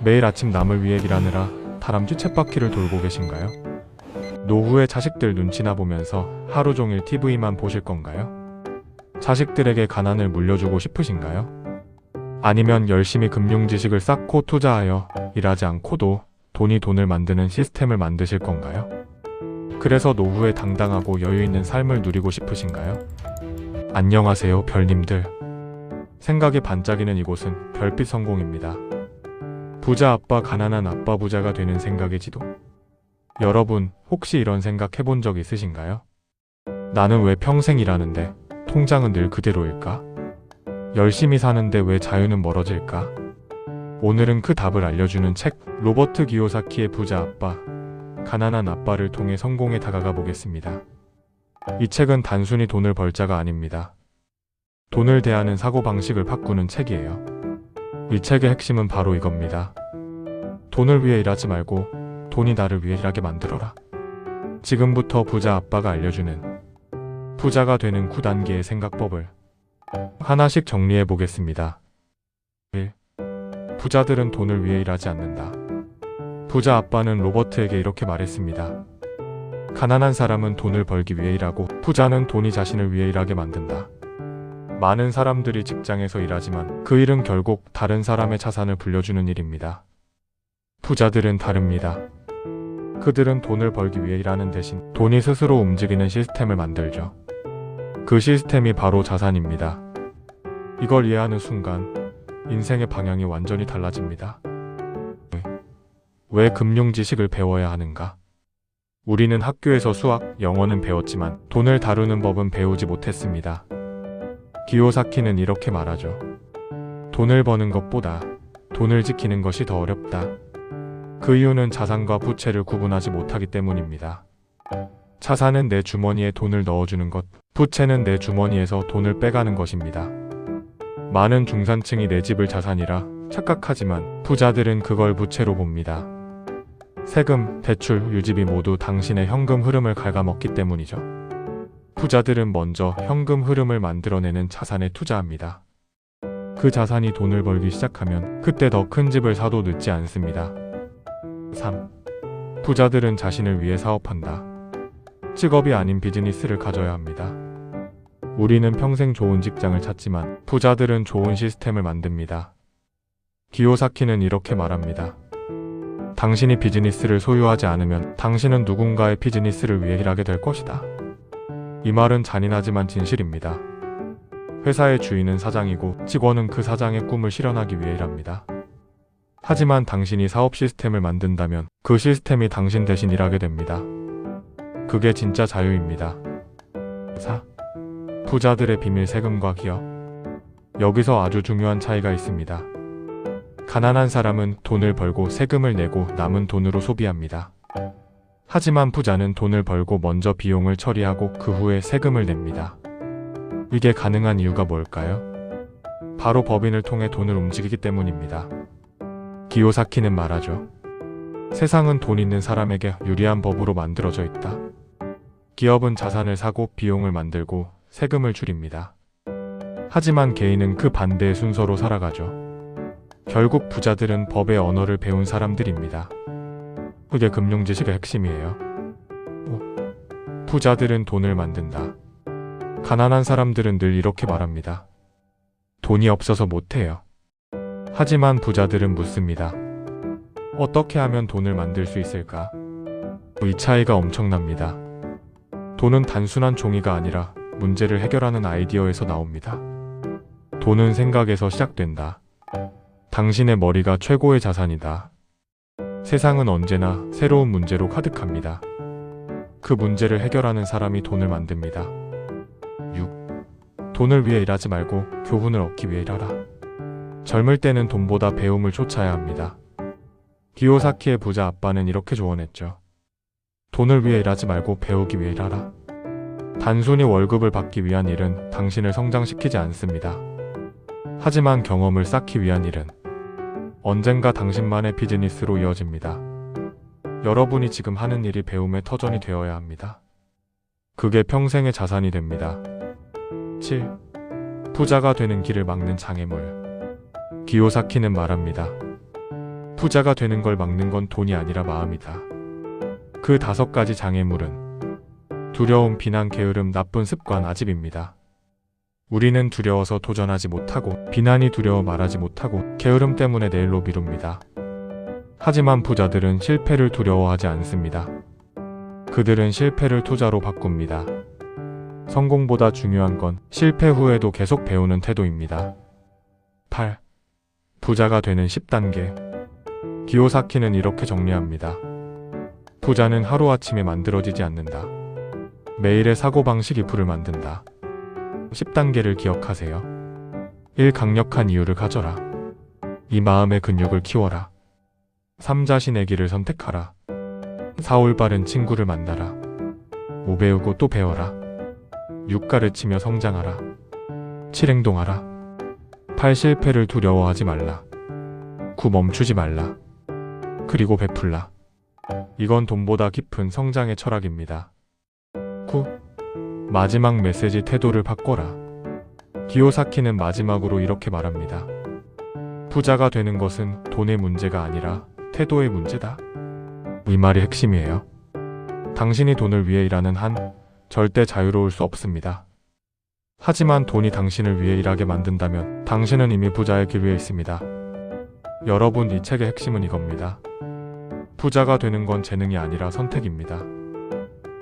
매일 아침 남을 위해 일하느라 다람쥐 쳇바퀴를 돌고 계신가요? 노후의 자식들 눈치나 보면서 하루 종일 TV만 보실 건가요? 자식들에게 가난을 물려주고 싶으신가요? 아니면 열심히 금융 지식을 쌓고 투자하여 일하지 않고도 돈이 돈을 만드는 시스템을 만드실 건가요? 그래서 노후에 당당하고 여유 있는 삶을 누리고 싶으신가요? 안녕하세요, 별님들. 생각이 반짝이는 이곳은 별빛 성공입니다. 부자 아빠, 가난한 아빠, 부자가 되는 생각의 지도. 여러분, 혹시 이런 생각 해본 적 있으신가요? 나는 왜 평생 일하는데 통장은 늘 그대로일까? 열심히 사는데 왜 자유는 멀어질까? 오늘은 그 답을 알려주는 책, 로버트 기요사키의 부자 아빠, 가난한 아빠를 통해 성공에 다가가 보겠습니다. 이 책은 단순히 돈을 벌자가 아닙니다. 돈을 대하는 사고방식을 바꾸는 책이에요. 이 책의 핵심은 바로 이겁니다. 돈을 위해 일하지 말고 돈이 나를 위해 일하게 만들어라. 지금부터 부자 아빠가 알려주는 부자가 되는 9단계의 생각법을 하나씩 정리해 보겠습니다. 1. 부자들은 돈을 위해 일하지 않는다. 부자 아빠는 로버트에게 이렇게 말했습니다. 가난한 사람은 돈을 벌기 위해 일하고 부자는 돈이 자신을 위해 일하게 만든다. 많은 사람들이 직장에서 일하지만 그 일은 결국 다른 사람의 자산을 불려주는 일입니다. 부자들은 다릅니다. 그들은 돈을 벌기 위해 일하는 대신 돈이 스스로 움직이는 시스템을 만들죠. 그 시스템이 바로 자산입니다. 이걸 이해하는 순간 인생의 방향이 완전히 달라집니다. 왜 금융 지식을 배워야 하는가? 우리는 학교에서 수학, 영어는 배웠지만 돈을 다루는 법은 배우지 못했습니다. 기요사키는 이렇게 말하죠. 돈을 버는 것보다 돈을 지키는 것이 더 어렵다. 그 이유는 자산과 부채를 구분하지 못하기 때문입니다. 자산은 내 주머니에 돈을 넣어주는 것, 부채는 내 주머니에서 돈을 빼가는 것입니다. 많은 중산층이 내 집을 자산이라 착각하지만 부자들은 그걸 부채로 봅니다. 세금, 대출, 유지비 모두 당신의 현금 흐름을 갉아먹기 때문이죠. 부자들은 먼저 현금 흐름을 만들어내는 자산에 투자합니다. 그 자산이 돈을 벌기 시작하면 그때 더 큰 집을 사도 늦지 않습니다. 3. 부자들은 자신을 위해 사업한다. 직업이 아닌 비즈니스를 가져야 합니다. 우리는 평생 좋은 직장을 찾지만 부자들은 좋은 시스템을 만듭니다. 기요사키는 이렇게 말합니다. 당신이 비즈니스를 소유하지 않으면 당신은 누군가의 비즈니스를 위해 일하게 될 것이다. 이 말은 잔인하지만 진실입니다. 회사의 주인은 사장이고 직원은 그 사장의 꿈을 실현하기 위해 일합니다. 하지만 당신이 사업 시스템을 만든다면 그 시스템이 당신 대신 일하게 됩니다. 그게 진짜 자유입니다. 4. 부자들의 비밀, 세금과 기업. 여기서 아주 중요한 차이가 있습니다. 가난한 사람은 돈을 벌고 세금을 내고 남은 돈으로 소비합니다. 하지만 부자는 돈을 벌고 먼저 비용을 처리하고 그 후에 세금을 냅니다. 이게 가능한 이유가 뭘까요? 바로 법인을 통해 돈을 움직이기 때문입니다. 기요사키는 말하죠. 세상은 돈 있는 사람에게 유리한 법으로 만들어져 있다. 기업은 자산을 사고 비용을 만들고 세금을 줄입니다. 하지만 개인은 그 반대의 순서로 살아가죠. 결국 부자들은 법의 언어를 배운 사람들입니다. 그게 금융 지식의 핵심이에요. 5. 부자들은 돈을 만든다. 가난한 사람들은 늘 이렇게 말합니다. 돈이 없어서 못해요. 하지만 부자들은 묻습니다. 어떻게 하면 돈을 만들 수 있을까? 이 차이가 엄청납니다. 돈은 단순한 종이가 아니라 문제를 해결하는 아이디어에서 나옵니다. 돈은 생각에서 시작된다. 당신의 머리가 최고의 자산이다. 세상은 언제나 새로운 문제로 가득합니다. 그 문제를 해결하는 사람이 돈을 만듭니다. 6. 돈을 위해 일하지 말고 교훈을 얻기 위해 일하라. 젊을 때는 돈보다 배움을 쫓아야 합니다. 기요사키의 부자 아빠는 이렇게 조언했죠. 돈을 위해 일하지 말고 배우기 위해 일하라. 단순히 월급을 받기 위한 일은 당신을 성장시키지 않습니다. 하지만 경험을 쌓기 위한 일은 언젠가 당신만의 비즈니스로 이어집니다. 여러분이 지금 하는 일이 배움의 터전이 되어야 합니다. 그게 평생의 자산이 됩니다. 7. 부자가 되는 길을 막는 장애물. 기요사키는 말합니다. 부자가 되는 걸 막는 건 돈이 아니라 마음이다. 그 5가지 장애물은 두려움, 비난, 게으름, 나쁜 습관, 아집입니다. 우리는 두려워서 도전하지 못하고, 비난이 두려워 말하지 못하고, 게으름 때문에 내일로 미룹니다. 하지만 부자들은 실패를 두려워하지 않습니다. 그들은 실패를 투자로 바꿉니다. 성공보다 중요한 건 실패 후에도 계속 배우는 태도입니다. 8. 부자가 되는 10단계. 기요사키는 이렇게 정리합니다. 부자는 하루아침에 만들어지지 않는다. 매일의 사고방식이 부를 만든다. 10단계를 기억하세요. 1. 강력한 이유를 가져라. 2. 마음의 근육을 키워라. 3. 자신의 길을 선택하라. 4. 올바른 친구를 만나라. 5. 배우고 또 배워라. 6. 가르치며 성장하라. 7. 행동하라. 8. 실패를 두려워하지 말라. 9. 멈추지 말라. 그리고 베풀라. 이건 돈보다 깊은 성장의 철학입니다. 9. 마지막 메시지, 태도를 바꿔라. 기요사키는 마지막으로 이렇게 말합니다. 부자가 되는 것은 돈의 문제가 아니라 태도의 문제다. 이 말이 핵심이에요. 당신이 돈을 위해 일하는 한 절대 자유로울 수 없습니다. 하지만 돈이 당신을 위해 일하게 만든다면 당신은 이미 부자의 길 위에 있습니다. 여러분, 이 책의 핵심은 이겁니다. 부자가 되는 건 재능이 아니라 선택입니다.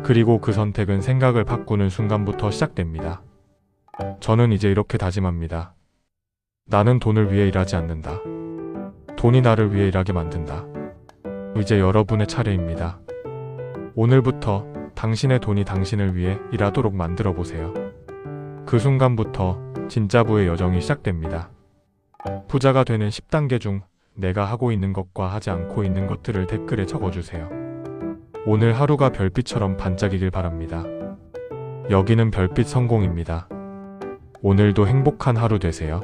그리고 그 선택은 생각을 바꾸는 순간부터 시작됩니다. 저는 이제 이렇게 다짐합니다. 나는 돈을 위해 일하지 않는다. 돈이 나를 위해 일하게 만든다. 이제 여러분의 차례입니다. 오늘부터 당신의 돈이 당신을 위해 일하도록 만들어 보세요. 그 순간부터 진짜 부의 여정이 시작됩니다. 부자가 되는 10단계 중 내가 하고 있는 것과 하지 않고 있는 것들을 댓글에 적어주세요. 오늘 하루가 별빛처럼 반짝이길 바랍니다. 여기는 별빛 성공입니다. 오늘도 행복한 하루 되세요.